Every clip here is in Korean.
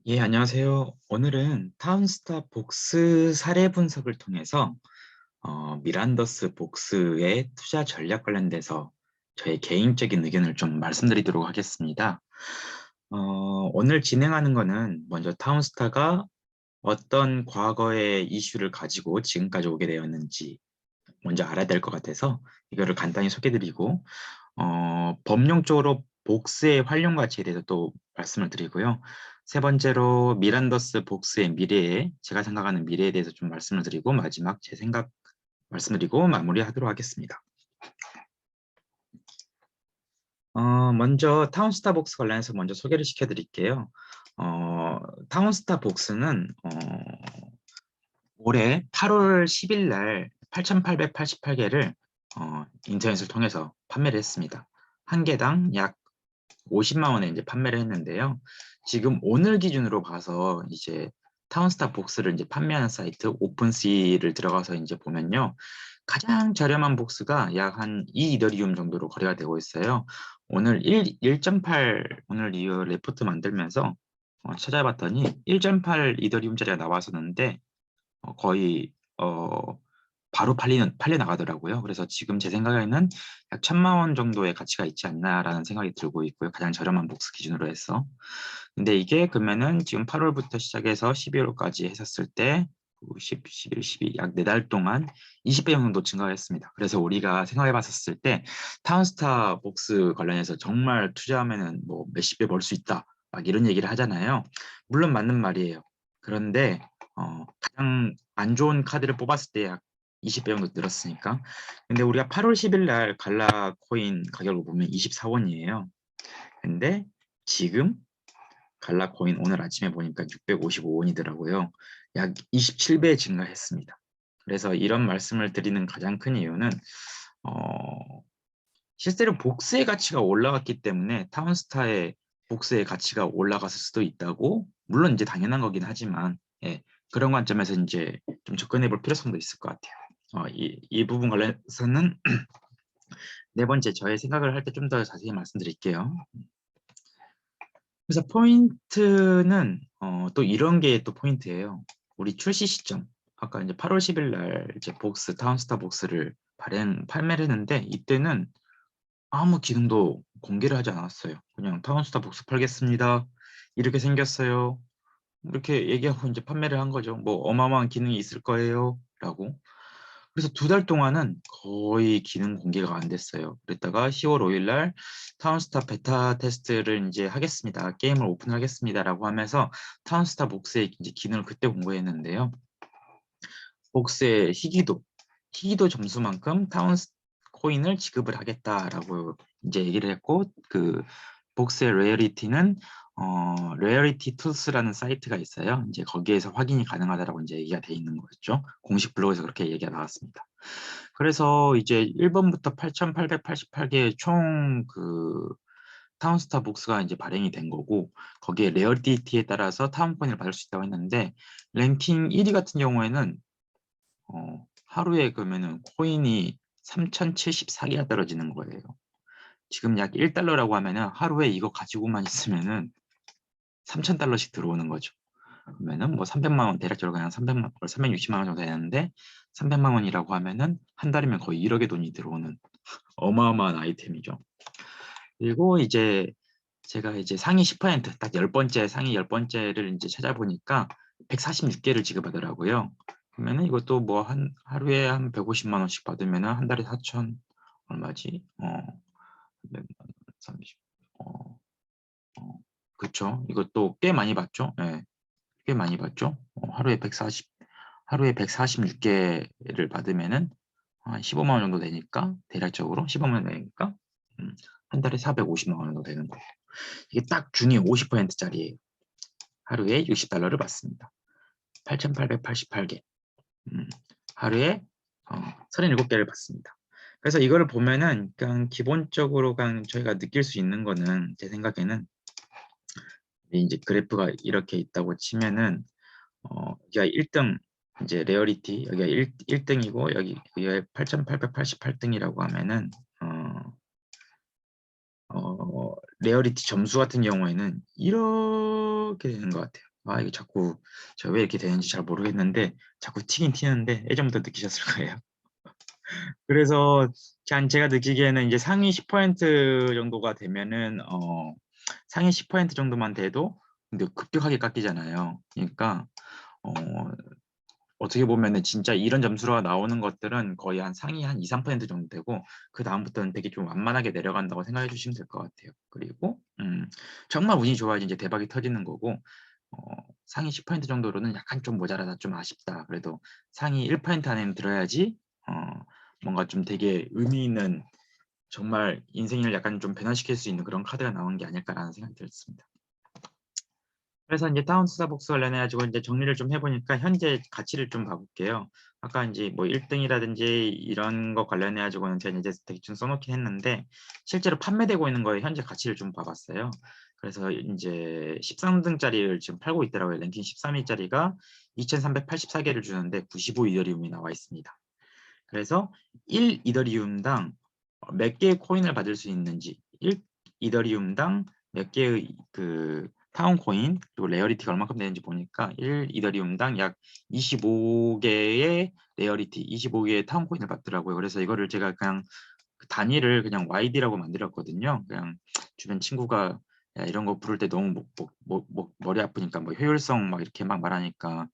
예, 안녕하세요. 오늘은 타운스타 복스 사례 분석을 통해서 미란더스 복스의 투자 전략 관련돼서 저의 개인적인 의견을 좀 말씀드리도록 하겠습니다. 오늘 진행하는 거는 먼저 타운스타가 어떤 과거의 이슈를 가지고 지금까지 오게 되었는지 먼저 알아야 될 것 같아서 이거를 간단히 소개드리고 법령적으로 복스의 활용 가치에 대해서 또 말씀을 드리고요. 세 번째로 미란더스 복스의 미래에 제가 생각하는 미래에 대해서 좀 말씀을 드리고 마지막 제 생각 말씀드리고 마무리하도록 하겠습니다. 먼저 타운스타 복스 관련해서 먼저 소개를 시켜드릴게요. 타운스타 복스는 올해 8월 10일 날 8,888개를 인터넷을 통해서 판매를 했습니다. 한 개당 약 50만 원에 이제 판매를 했는데요. 지금 오늘 기준으로 봐서 이제 타운스타 복스를 이제 판매하는 사이트 오픈시를 들어가서 이제 보면요. 가장 저렴한 복스가 약 한 2이더리움 정도로 거래가 되고 있어요. 오늘 1.8 오늘 이 레포트 만들면서 찾아봤더니 1.8 이더리움짜리가 나왔었는데 거의 바로 팔려 나가더라고요. 그래서 지금 제 생각에는 약 1,000만 원 정도의 가치가 있지 않나라는 생각이 들고 있고요. 가장 저렴한 복스 기준으로 해서. 근데 이게 그러면은 지금 8월부터 시작해서 12월까지 했었을 때 10, 11, 12, 약 4달 동안 20배 정도 증가했습니다. 그래서 우리가 생각해 봤었을 때 타운스타 복스 관련해서 정말 투자하면은 뭐 몇십 배 벌 수 있다. 막 이런 얘기를 하잖아요. 물론 맞는 말이에요. 그런데 가장 안 좋은 카드를 뽑았을 때 약 20배 정도 늘었으니까. 근데 우리가 8월 10일 날 갈라 코인 가격을 보면 24원이에요. 근데 지금 갈라 코인 오늘 아침에 보니까 655원이더라고요. 약 27배 증가했습니다. 그래서 이런 말씀을 드리는 가장 큰 이유는 어, 실제로 복수의 가치가 올라갔기 때문에 타운스타의 복수의 가치가 올라갔을 수도 있다고 물론 이제 당연한 거긴 하지만 예, 그런 관점에서 이제 좀 접근해 볼 필요성도 있을 것 같아요. 이 부분 관련해서는 네 번째 저의 생각을 할 때 좀 더 자세히 말씀드릴게요. 그래서 포인트는 또 이런 게 또 포인트예요. 우리 출시 시점 아까 이제 8월 10일 날 이제 복스 타운스타 복스를 판매를 했는데 이때는 아무 기능도 공개를 하지 않았어요. 그냥 타운스타 복스 팔겠습니다. 이렇게 생겼어요. 이렇게 얘기하고 이제 판매를 한 거죠. 뭐 어마어마한 기능이 있을 거예요. 라고. 그래서 2달 동안은 거의 기능 공개가 안 됐어요. 그랬다가 10월 5일 날 타운스타 베타 테스트를 이제 하겠습니다. 게임을 오픈하겠습니다라고 하면서 타운스타 복스의 이제 기능을 그때 공개했는데요. 복스의 희귀도 점수만큼 타운스 코인을 지급을 하겠다라고 이제 얘기를 했고 그 복스의 레어리티는 레어리티 툴스라는 사이트가 있어요. 이제 거기에서 확인이 가능하다라고 이제 얘기가 돼 있는 거였죠. 공식 블로그에서 그렇게 얘기가 나왔습니다. 그래서 이제 1번부터 8,888개의 총 그 타운스타 복스가 이제 발행이 된 거고 거기에 레어리티에 따라서 타운코인을 받을 수 있다고 했는데 랭킹 1위 같은 경우에는 하루에 그러면은 코인이 3,074개가 떨어지는 거예요. 지금 약 1달러라고 하면은 하루에 이거 가지고만 있으면은 3,000달러씩 들어오는 거죠. 그러면은 뭐 300만 원 대략적으로 그냥 300만 원, 360만 원 정도 되는데 300만 원이라고 하면은 한 달이면 거의 1억의 돈이 들어오는 어마어마한 아이템이죠. 그리고 이제 제가 이제 상위 10%딱 10번째 상위 10번째를 이제 찾아보니까 146개를 지급하더라고요. 그러면은 이것도 뭐 하루에 한 150만 원씩 받으면은 한 달에 4천 얼마지? 100만 원, 30. 어, 그쵸. 이것도 꽤 많이 받죠. 예, 꽤 많이 받죠. 하루에 146개를 받으면은 한 15만 원 정도 되니까 대략적으로 15만 원 되니까 음, 한 달에 450만 원 정도 되는 거예요. 이게 딱 준위 50%짜리예요. 하루에 60달러를 받습니다. 8,888개. 하루에 37개를 받습니다. 그래서 이거를 보면은 그냥 기본적으로 그냥 저희가 느낄 수 있는 거는 제 생각에는 이제 그래프가 이렇게 있다고 치면은 여기가 1등 이제 레어리티 여기가 1등이고 여기가 8,888등이라고 하면은 레어리티 점수 같은 경우에는 이렇게 되는 것 같아요. 아 이게 자꾸 제가 왜 이렇게 되는지 잘 모르겠는데 자꾸 튀긴 튀는데 예전부터 느끼셨을 거예요. 그래서 제가 느끼기에는 이제 상위 10% 정도가 되면은 상위 10% 정도만 돼도 근데 급격하게 깎이잖아요. 그러니까 어 어떻게 보면은 진짜 이런 점수가 나오는 것들은 거의 한 상위 한 2~3% 정도 되고 그다음부터는 되게 좀 완만하게 내려간다고 생각해 주시면 될 것 같아요. 그리고 정말 운이 좋아야지 인제 대박이 터지는 거고 어 상위 10% 정도로는 약간 좀 모자라다 좀 아쉽다. 그래도 상위 1% 안에는 들어야지 어 뭔가 좀 되게 의미 있는 정말 인생을 약간 좀 변화시킬 수 있는 그런 카드가 나오는 게 아닐까라는 생각이 들었습니다. 그래서 인제 다운스타벅스 관련해 가지고 인제 정리를 좀 해 보니까 현재 가치를 좀 봐 볼게요. 아까 인제 뭐 1 등이라든지 이런 것 관련해 가지고는 제가 이제 대충 써 놓긴 했는데 실제로 판매되고 있는 거에 현재 가치를 좀 봐 봤어요. 그래서 인제 13 등짜리를 지금 팔고 있더라고요. 랭킹 13 위짜리가 2,384 개를 주는데 95 이더리움이 나와 있습니다. 그래서 1 이더리움당 몇 개의 코인을 받을 수 있는지 1 이더리움당 몇 개의 그 타운 코인 그리고 레어리티가 얼마큼 되는지 보니까 1 이더리움당 약 25 개의 레어리티 25 개의 타운 코인을 받더라고요. 그래서 이거를 제가 그냥 그 단위를 그냥 YD라고 만들었거든요. 그냥 주변 친구가 "야 이런 거 부를 때 너무 머리 아프니까 뭐 효율성 막 이렇게 막 말하니까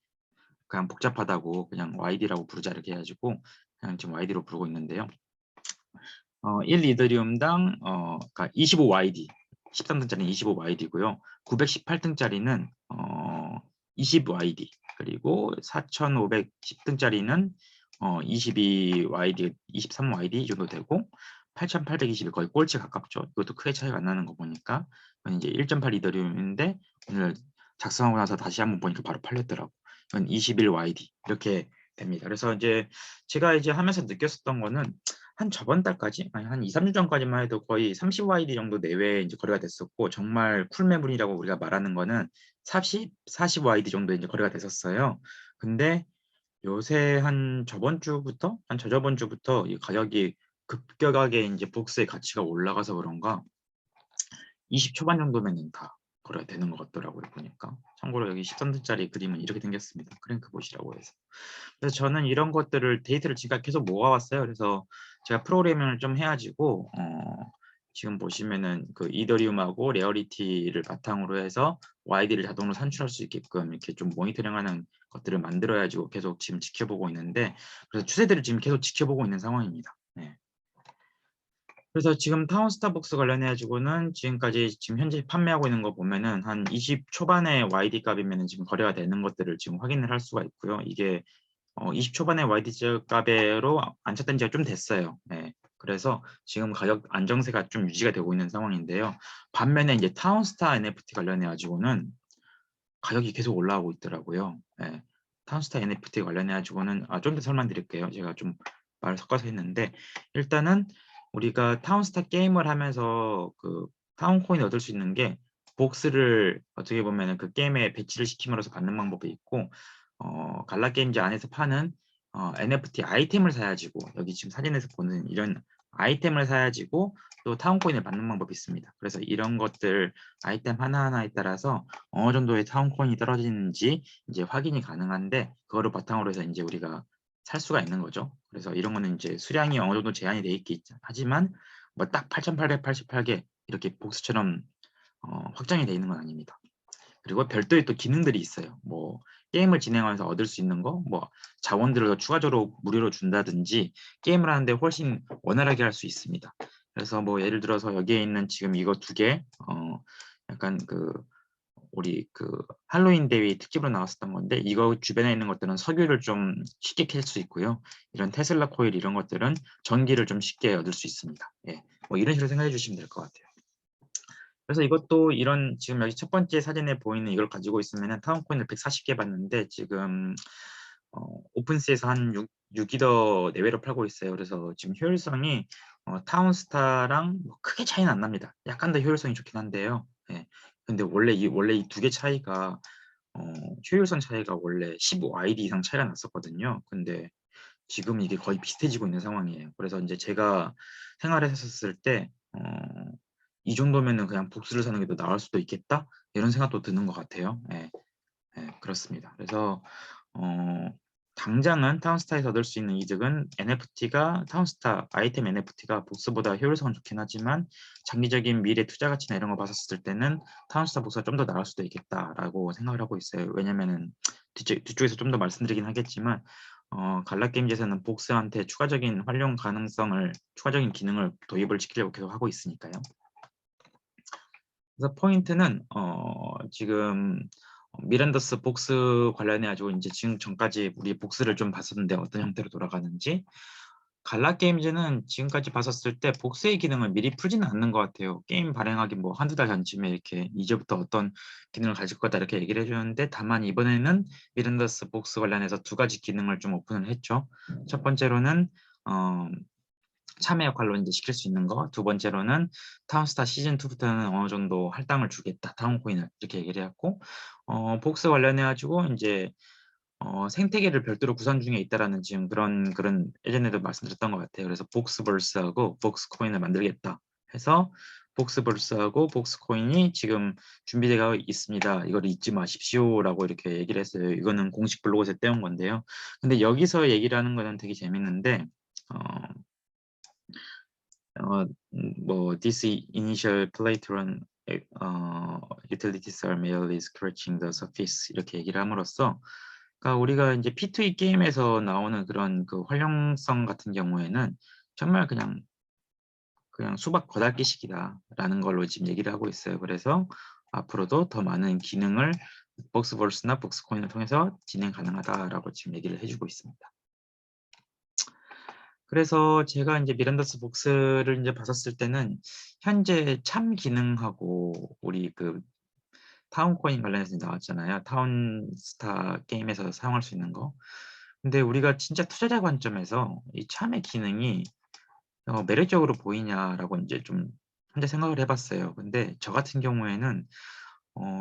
그냥 복잡하다고 그냥 YD라고 부르자." 이렇게 해 가지고 그냥 지금 YD로 부르고 있는데요. 1 이더리움당 그러니까 25 YD 13 등짜리는 25 YD고요. 918 등짜리는 20 YD 그리고 4,510 등짜리는 22 YD, 23 YD 이 정도 되고 8,820이 거의 꼴찌 가깝죠. 이것도 크게 차이가 안 나는 거 보니까. 이건 이제 1.8 이더리움인데 오늘 작성하고 나서 다시 한번 보니까 바로 팔렸더라고. 이건 21 YD 이렇게 됩니다. 그래서 이제 제가 이제 하면서 느꼈었던 거는 한 저번 달까지 아니 한 2-3주 전까지만 해도 거의 30 YD 정도 내외에 인제 거래가 됐었고 정말 쿨 매물이라고 우리가 말하는 거는 40 YD 정도에 인제 거래가 됐었어요. 근데 요새 한 저번 주부터 한 저저번 주부터 이 가격이 급격하게 인제 복스의 가치가 올라가서 그런가 20 초반 정도면은 다 거래가 되는 것 같더라고요 보니까. 참고로 여기 13 등짜리 그림은 이렇게 생겼습니다. 크랭크봇이라고 해서. 그래서 저는 이런 것들을 데이터를 지금까지 계속 모아 왔어요. 그래서 제가 프로그래밍을 좀 해 가지고 지금 보시면은 그 이더리움하고 레어리티를 바탕으로 해서 YD를 자동으로 산출할 수 있게끔 이렇게 좀 모니터링하는 것들을 만들어 가지고 계속 지금 지켜보고 있는데 그래서 추세들을 지금 계속 지켜보고 있는 상황입니다. 네. 그래서 지금 타운스타벅스 관련해 가지고는 지금까지 지금 현재 판매하고 있는 거 보면은 한 20 초반의 YD 값이면은 지금 거래가 되는 것들을 지금 확인을 할 수가 있고요. 이게 20 초반에 YDZ 값으로 안착된 지가 좀 됐어요. 네. 그래서 지금 가격 안정세가 좀 유지가 되고 있는 상황인데요. 반면에 이제 타운스타 NFT 관련해 가지고는 가격이 계속 올라가고 있더라고요. 예. 타운스타 NFT 관련해 가지고는 좀 더 설명드릴게요. 제가 좀 말을 섞어서 했는데 일단은 우리가 타운스타 게임을 하면서 그 타운 코인 얻을 수 있는 게 복스를 어떻게 보면은 그 게임에 배치를 시킴으로써 받는 방법이 있고 갈라게임즈 안에서 파는 NFT 아이템을 사야 지고 여기 지금 사진에서 보는 이런 아이템을 사야 지고 또 타운 코인을 받는 방법이 있습니다. 그래서 이런 것들 아이템 하나하나에 따라서 어느 정도의 타운 코인이 떨어지는지 인제 확인이 가능한데 그거를 바탕으로 해서 인제 우리가 살 수가 있는 거죠. 그래서 이런 거는 인제 수량이 어느 정도 제한이 돼 있겠죠. 하지만 뭐 딱 8,888개 이렇게 복스처럼 확장이 돼 있는 건 아닙니다. 그리고 별도의 또 기능들이 있어요. 뭐 게임을 진행하면서 얻을 수 있는 거 뭐 자원들을 더 추가적으로 무료로 준다든지 게임을 하는데 훨씬 원활하게 할 수 있습니다. 그래서 뭐 예를 들어서 여기에 있는 지금 이거 2개 약간 그 우리 그 할로윈 대회 특집으로 나왔었던 건데 이거 주변에 있는 것들은 석유를 좀 쉽게 캘 수 있고요. 이런 테슬라 코일 이런 것들은 전기를 좀 쉽게 얻을 수 있습니다. 예. 뭐 이런 식으로 생각해 주시면 될 것 같아요. 그래서 이것도 이런 지금 여기 첫 번째 사진에 보이는 이걸 가지고 있으면은 타운 코인을 140개 받는데 지금 오픈시에서 한 6 이더 내외로 팔고 있어요. 그래서 지금 효율성이 타운스타랑 뭐 크게 차이는 안 납니다. 약간 더 효율성이 좋긴 한데요. 예. 근데 원래 이 두 개 차이가 어 효율성 차이가 원래 15 YD 이상 차이가 났었거든요. 근데 지금 이게 거의 비슷해지고 있는 상황이에요. 그래서 인제 제가 생활을 했었을 때 '이 정도면은 그냥 복수를 사는 게 더 나을 수도 있겠다.' 이런 생각도 드는 것 같아요. 예. 네, 그렇습니다. 그래서 어, 당장은 타운스타에서 얻을 수 있는 이득은 NFT가 타운스타 아이템 NFT가 복스보다 효율성은 좋긴 하지만 장기적인 미래 투자 가치나 이런 거 봤었을 때는 타운스타 복스가 좀 더 나을 수도 있겠다라고 생각을 하고 있어요. 왜냐면은 뒤쪽에서 좀 더 말씀드리긴 하겠지만 갈라게임즈에서는 복스한테 추가적인 활용 가능성을 추가적인 기능을 도입을 시키려고 계속 하고 있으니까요. 그래서 포인트는 지금 미란더스 복스 관련해 가지고 이제 지금 전까지 우리 복스를 좀 봤었는데 어떤 형태로 돌아가는지 갈라 게임즈는 지금까지 봤었을 때 복스의 기능을 미리 풀지는 않는 것 같아요. 게임 발행하기 뭐 한두 달 전쯤에 이렇게 이제부터 어떤 기능을 가질 거다 이렇게 얘기를 해주는데 다만 이번에는 미란더스 복스 관련해서 두 가지 기능을 좀 오픈을 했죠. 첫 번째로는 어, 참여 역할로 이제 시킬 수 있는 거. 두 번째로는 타운스타 시즌 2부터는 어느 정도 할당을 주겠다. 타운코인을 이렇게 얘기를 해갖고 복스 관련해 가지고 이제 생태계를 별도로 구성 중에 있다라는 지금 그런 예전에도 말씀드렸던 것 같아요. 그래서 복스버스하고 복스코인을 만들겠다 해서 복스버스하고 복스코인이 지금 준비되어 있습니다. 이걸 잊지 마십시오라고 이렇게 얘기를 했어요. 이거는 공식 블로그에서 떼온 건데요. 근데 여기서 얘기를 하는 거는 되게 재밌는데 어, 뭐 this initial playthrough utilities are merely scratching the surface 이렇게 얘기를 함으로써 그러니까 우리가 이제 P2E 게임에서 나오는 그런 그 활용성 같은 경우에는 정말 그냥 수박 겉핥기식이다라는 걸로 지금 얘기를 하고 있어요. 그래서 앞으로도 더 많은 기능을 복스버스나 복스코인을 통해서 진행 가능하다라고 지금 얘기를 해주고 있습니다. 그래서 제가 이제 미란다스 복스를 이제 봤었을 때는 현재 참 기능하고 우리 그 타운코인 관련해서 나왔잖아요. 타운스타 게임에서 사용할 수 있는 거. 근데 우리가 진짜 투자자 관점에서 이 참의 기능이 매력적으로 보이냐라고 이제 좀 혼자 생각을 해봤어요. 근데 저 같은 경우에는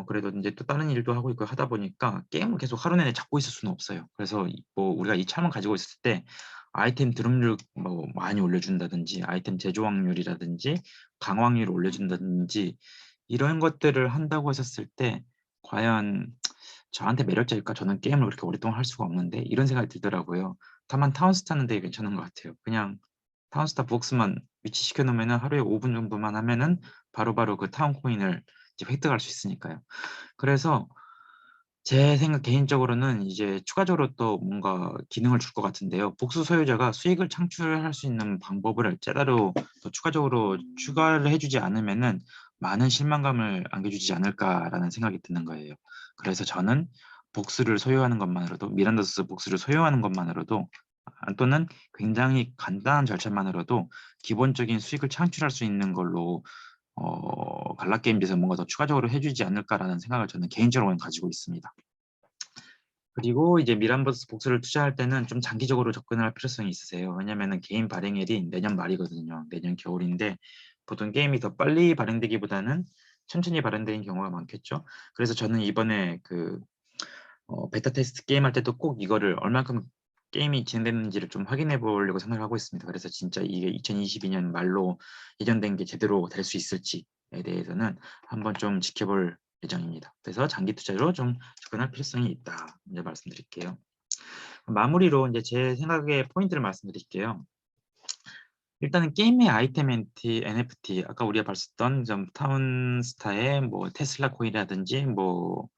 그래도 이제 또 다른 일도 하고 있고 하다 보니까 게임을 계속 하루 내내 잡고 있을 수는 없어요. 그래서 뭐 우리가 이 참을 가지고 있을 때 아이템 드롭률 뭐 많이 올려준다든지 아이템 제조 확률이라든지 강화률을 올려준다든지 이런 것들을 한다고 했었을 때 과연 저한테 매력적일까? 저는 게임을 그렇게 오랫동안 할 수가 없는데 이런 생각이 들더라고요. 다만 타운스타는 되게 괜찮은 것 같아요. 그냥 타운스타 복스만 위치시켜 놓으면 하루에 5분 정도만 하면은 바로바로 그 타운 코인을 이제 획득할 수 있으니까요. 그래서 제 생각 개인적으로는 이제 추가적으로 또 뭔가 기능을 줄 것 같은데요. 복수 소유자가 수익을 창출할 수 있는 방법을 제대로 더 추가적으로 추가를 해주지 않으면은 많은 실망감을 안겨주지 않을까라는 생각이 드는 거예요. 그래서 저는 복수를 소유하는 것만으로도 미란다스 복수를 소유하는 것만으로도 또는 굉장히 간단한 절차만으로도 기본적인 수익을 창출할 수 있는 걸로 갈라게임즈에서 뭔가 더 추가적으로 해주지 않을까라는 생각을 저는 개인적으로는 가지고 있습니다. 그리고 이제 미란버스 복수를 투자할 때는 좀 장기적으로 접근할 필요성이 있으세요. 왜냐면은 게임 발행일이 내년 말이거든요. 내년 겨울인데 보통 게임이 더 빨리 발행되기보다는 천천히 발행되는 경우가 많겠죠. 그래서 저는 이번에 그 베타 테스트 게임 할 때도 꼭 이거를 얼만큼 게임이 진행됐는지를 좀 확인해 보려고 생각을 하고 있습니다. 그래서 진짜 이게 2022년 말로 예정된 게 제대로 될 수 있을지에 대해서는 한번 좀 지켜볼 예정입니다. 그래서 장기 투자로 좀 접근할 필요성이 있다. 이제 말씀드릴게요. 마무리로 이제 제 생각의 포인트를 말씀드릴게요. 일단은 게임의 아이템 NFT 아까 우리가 봤었던 좀 타운스타의 뭐 테슬라 코인이라든지 뭐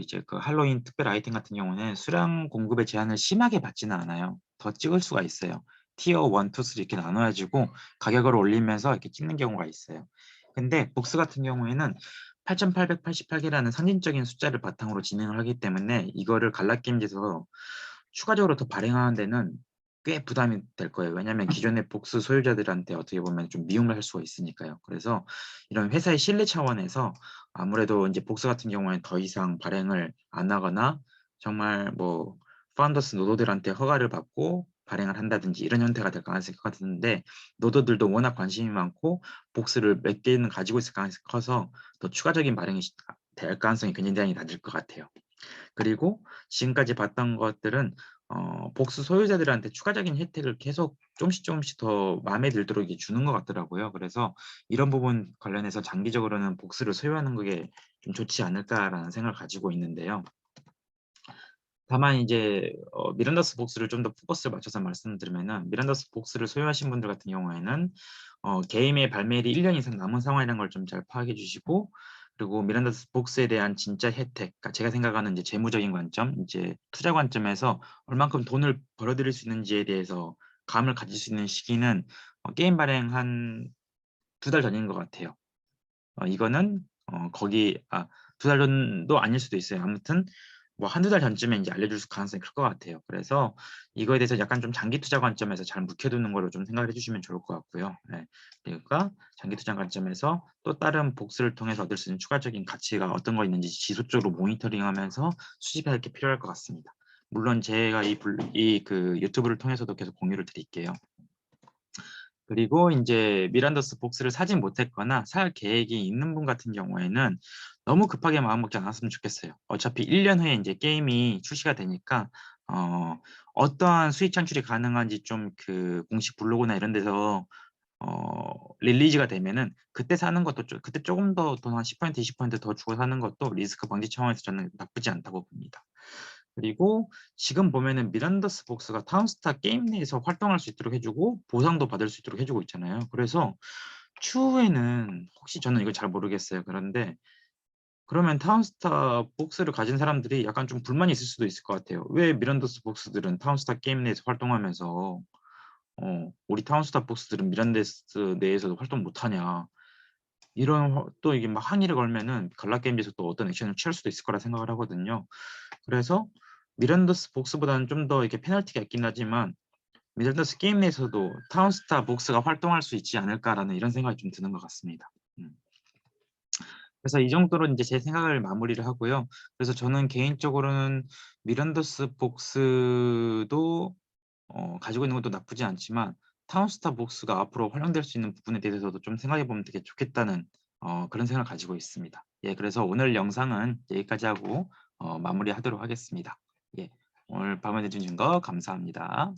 이제 그 할로윈 특별 아이템 같은 경우는 수량 공급의 제한을 심하게 받지는 않아요. 더 찍을 수가 있어요. 티어 1, 2, 3 이렇게 나눠가지고 가격을 올리면서 이렇게 찍는 경우가 있어요. 근데 복스 같은 경우에는 8,888개라는 상징적인 숫자를 바탕으로 진행을 하기 때문에 이거를 갈라게임즈에서 추가적으로 더 발행하는 데는 꽤 부담이 될 거예요. 왜냐하면 기존의 복스 소유자들한테 어떻게 보면 좀 미움을 할 수가 있으니까요. 그래서 이런 회사의 신뢰 차원에서 아무래도 이제 복스 같은 경우에는 더 이상 발행을 안 하거나 정말 뭐 파운더스 노도들한테 허가를 받고 발행을 한다든지 이런 형태가 될 가능성이 같은데 노도들도 워낙 관심이 많고 복스를 몇 개는 가지고 있을 가능성이 커서 더 추가적인 발행이 될 가능성이 굉장히 낮을 것 같아요. 그리고 지금까지 봤던 것들은 복수 소유자들한테 추가적인 혜택을 계속 조금씩 더 마음에 들도록 이게 주는 것 같더라고요. 그래서 이런 부분 관련해서 장기적으로는 복수를 소유하는 게 좀 좋지 않을까라는 생각을 가지고 있는데요. 다만 이제 미란다스 복스를 좀 더 포커스를 맞춰서 말씀드리면은 미란다스 복스를 소유하신 분들 같은 경우에는 게임의 발매일이 1년 이상 남은 상황이라는 걸 좀 잘 파악해 주시고, 그리고 미란다스 복스에 대한 진짜 혜택, 그러니까 제가 생각하는 이제 재무적인 관점, 이제 투자 관점에서 얼만큼 돈을 벌어 들일 수 있는지에 대해서 감을 가질 수 있는 시기는 게임 발행 한 2달 전인 것 같아요. 이거는 거기 2달 전도 아닐 수도 있어요. 아무튼 뭐 1-2달 전쯤에 인제 알려줄 가능성이 클 것 같아요. 그래서 이거에 대해서 약간 좀 장기 투자 관점에서 잘 묵혀두는 걸로 좀 생각을 해 주시면 좋을 것 같고요. 예. 그러니까 장기 투자 관점에서 또 다른 복수를 통해서 얻을 수 있는 추가적인 가치가 어떤 거 있는지 지속적으로 모니터링하면서 수집할 게 필요할 것 같습니다. 물론 제가 그 유튜브를 통해서도 계속 공유를 드릴게요. 그리고 인제 미란더스 복스를 사진 못했거나 살 계획이 있는 분 같은 경우에는 너무 급하게 마음 먹지 않았으면 좋겠어요. 어차피 1년 후에 인제 게임이 출시가 되니까 어 어떠한 수익 창출이 가능한지 좀 그 공식 블로그나 이런 데서 릴리즈가 되면은 그때 사는 것도 그때 쪼금 더 돈 한 10% 20%더 주고 사는 것도 리스크 방지 차원에서 저는 나쁘지 않다고 봅니다. 그리고 지금 보면은 미란더스 복스가 타운스타 게임 내에서 활동할 수 있도록 해 주고 보상도 받을 수 있도록 해 주고 있잖아요. 그래서 추후에는 혹시 저는 이걸 잘 모르겠어요. 그런데 그러면 타운스타 복스를 가진 사람들이 약간 좀 불만이 있을 수도 있을 것 같아요. '왜 미란더스 복스들은 타운스타 게임 내에서 활동하면서 우리 타운스타 복스들은 미란더스 내에서도 활동 못 하냐.' 이런 또 이게 막 항의를 걸면은 갈라게임즈에서 또 어떤 액션을 취할 수도 있을 거라 생각을 하거든요. 그래서 미란더스 복스보다는 좀 더 이렇게 페널티가 있긴 하지만 미란더스 게임 내에서도 '타운스타 복스가 활동할 수 있지 않을까.'라는 이런 생각이 좀 드는 것 같습니다. 음. 그래서 이 정도로 인제 제 생각을 마무리를 하고요. 그래서 저는 개인적으로는 미란더스 복스도 가지고 있는 것도 나쁘지 않지만 타운스타 복스가 앞으로 활용될 수 있는 부분에 대해서도 좀 생각해 보면 되게 좋겠다는 그런 생각을 가지고 있습니다. 예, 그래서 오늘 영상은 여기까지 하고 마무리하도록 하겠습니다. 예. 오늘 방문해 주신 거 감사합니다.